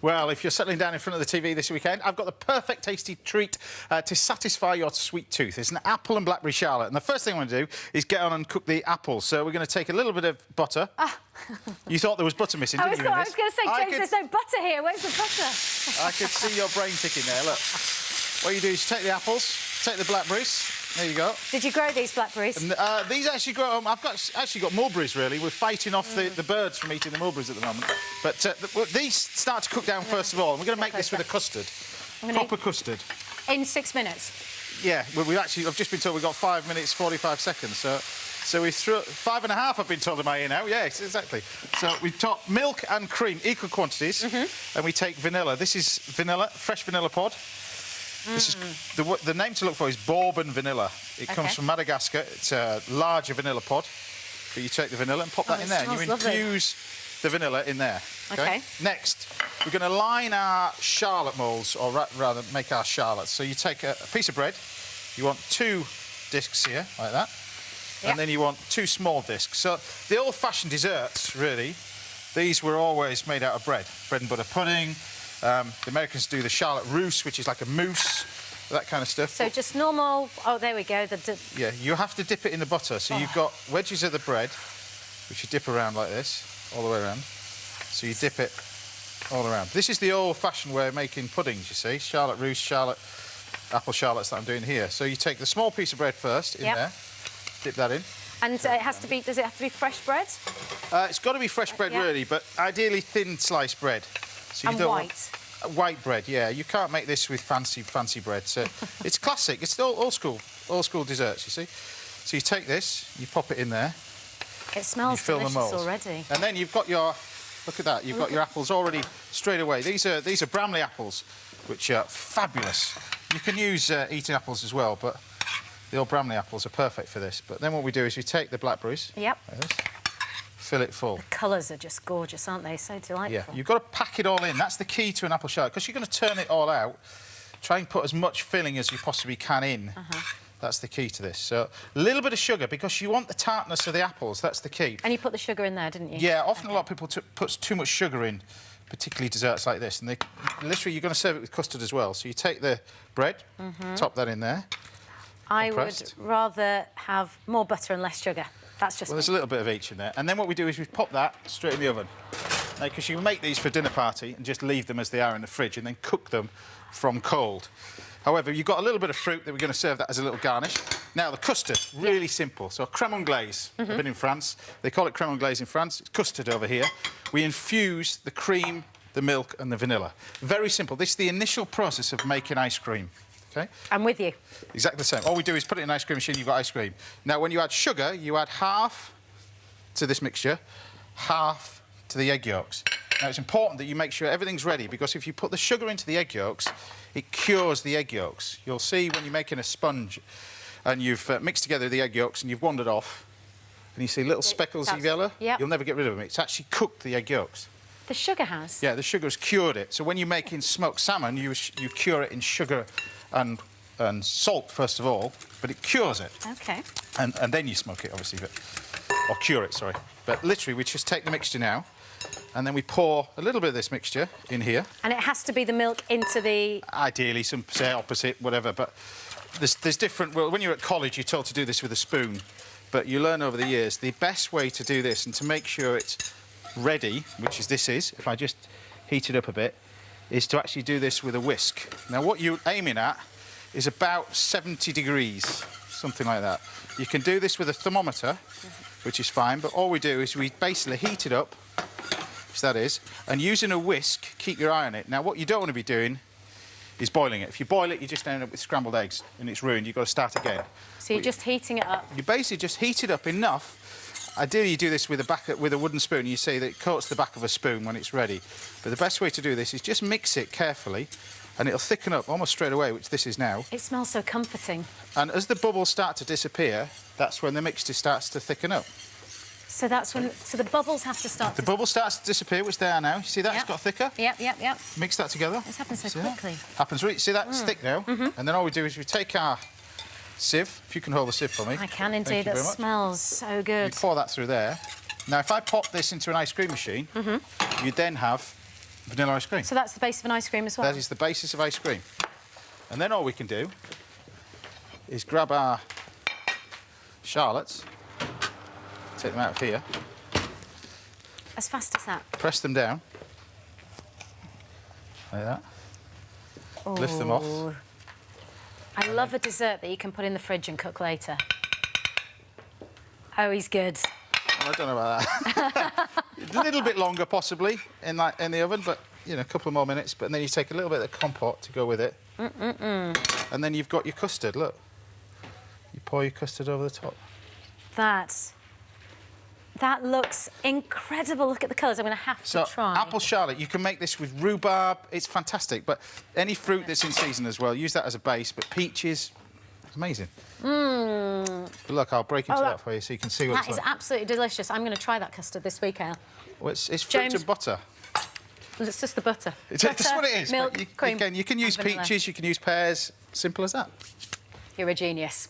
Well, if you're settling down in front of the TV this weekend, I've got the perfect tasty treat to satisfy your sweet tooth. It's an apple and blackberry charlotte. And the first thing I'm going to do is get on and cook the apples. So we're going to take a little bit of butter. You thought there was butter missing, didn't you? I was going to say, James, there's no butter here. Where's the butter? I could see your brain ticking there, look. What you do is take the apples, take the blackberries. There you go. Did you grow these blackberries? And, these actually grow. I've actually got mulberries. Really, we're fighting off the birds from eating the mulberries at the moment. But these start to cook down first of all. And we're going to make this with a custard, proper custard. In 6 minutes. Yeah, well, I've just been told we've got 5 minutes 45 seconds. So we threw 5.5. I've been told in my ear now. Yes, exactly. So we've got milk and cream, equal quantities, and we take vanilla. This is vanilla, fresh vanilla pod. This is the name to look for is Bourbon vanilla. It comes from Madagascar. It's a larger vanilla pod. But you take the vanilla and pop that in there, and you infuse the vanilla in there. Okay. Next, we're going to line our charlotte moulds, or rather, make our charlottes. So you take a piece of bread. You want 2 discs here, like that, and then you want 2 small discs. So the old-fashioned desserts, really, these were always made out of bread and butter pudding. The Americans do the charlotte russe, which is like a mousse, that kind of stuff. So just normal... Oh, there we go. Yeah, you have to dip it in the butter. So you've got wedges of the bread, which you dip around like this, all the way around. So you dip it all around. This is the old-fashioned way of making puddings, you see. Charlotte russe, charlotte, apple charlottes that I'm doing here. So you take the small piece of bread first, in there, dip that in. And it has to be... Does it have to be fresh bread? It's got to be fresh bread, really, but ideally thin sliced bread. So you don't white. White bread, yeah. You can't make this with fancy bread. So it's classic. It's still old school desserts, you see. So you take this, you pop it in there. It smells delicious already. And then you've got your... Look at that. You've got your apples already straight away. These are Bramley apples, which are fabulous. You can use eating apples as well, but the old Bramley apples are perfect for this. But then what we do is we take the blackberries. Yep. Like this, fill it full. The colours are just gorgeous, aren't they? So delightful. Yeah, you've got to pack it all in. That's the key to an apple charlotte, because you're going to turn it all out. Try and put as much filling as you possibly can in. That's the key to this. So a little bit of sugar, because you want the tartness of the apples. That's the key. And you put the sugar in there, didn't you? Yeah, often a lot of people put too much sugar in, particularly desserts like this. And literally, you're going to serve it with custard as well. So you take the bread, top that in there. I would rather have more butter and less sugar. That's just there's a little bit of each in there. And then what we do is we pop that straight in the oven. Because you can make these for a dinner party and just leave them as they are in the fridge and then cook them from cold. However, you've got a little bit of fruit that we're going to serve that as a little garnish. Now, the custard, really simple. So crème anglaise. I've been in France. They call it crème anglaise in France. It's custard over here. We infuse the cream, the milk and the vanilla. Very simple. This is the initial process of making ice cream. Okay? I'm with you. Exactly the same. All we do is put it in an ice cream machine, you've got ice cream. Now, when you add sugar, you add half to this mixture, half to the egg yolks. Now, it's important that you make sure everything's ready, because if you put the sugar into the egg yolks, it cures the egg yolks. You'll see when you're making a sponge and you've mixed together the egg yolks and you've wandered off, and you see little speckles of yellow, you'll never get rid of them. It's actually cooked the egg yolks. The sugar has? Yeah, the sugar has cured it. So when you're making smoked salmon, you cure it in sugar and salt, first of all, but it cures it. OK. And then you smoke it, obviously, or cure it, sorry. But literally, we just take the mixture now, and then we pour a little bit of this mixture in here. And it has to be the milk into the... Ideally, some say opposite, whatever, but there's different... Well, when you're at college, you're told to do this with a spoon, but you learn over the years the best way to do this and to make sure it's ready, which is if I just heat it up a bit, is to actually do this with a whisk. Now, what you're aiming at is about 70 degrees, something like that. You can do this with a thermometer, which is fine, but all we do is we basically heat it up, which that is, and using a whisk, keep your eye on it. Now, what you don't want to be doing is boiling it. If you boil it, you just end up with scrambled eggs, and it's ruined. You've got to start again. So you're just heating it up? You basically just heat it up enough. Ideally, you do this with a wooden spoon. You see that it coats the back of a spoon when it's ready. But the best way to do this is just mix it carefully, and it'll thicken up almost straight away, which this is now. It smells so comforting. And as the bubbles start to disappear, that's when the mixture starts to thicken up. So that's when... So the bubbles have to start... The bubble starts to disappear, which they are now. You see that? It's got thicker. Yep. Mix that together. It's happened so quickly. Happens really... See that? It's thick now. And then all we do is we take our sieve. If you can hold the sieve for me. I can indeed. That smells so good. You pour that through there. Now, if I pop this into an ice cream machine, you then have vanilla ice cream. So that's the base of an ice cream as well? That is the basis of ice cream. And then all we can do is grab our Charlottes, take them out of here. As fast as that? Press them down. Like that. Ooh. Lift them off. I love a dessert that you can put in the fridge and cook later. Oh, he's good. Well, I don't know about that. A little bit longer, possibly, in the oven, but, you know, a couple more minutes. But then you take a little bit of compote to go with it. And then you've got your custard, look. You pour your custard over the top. That looks incredible. Look at the colours. I'm going to have to try. Apple Charlotte, you can make this with rhubarb. It's fantastic. But any fruit that's in season as well, use that as a base. But peaches, it's amazing. But look, I'll break into that for you so you can see what it's like. That is absolutely delicious. I'm going to try that custard this week, Al. Well, it's fruit and butter. It's just the butter. That's what it is. Milk, cream, you can use peaches, you can use pears. Simple as that. You're a genius.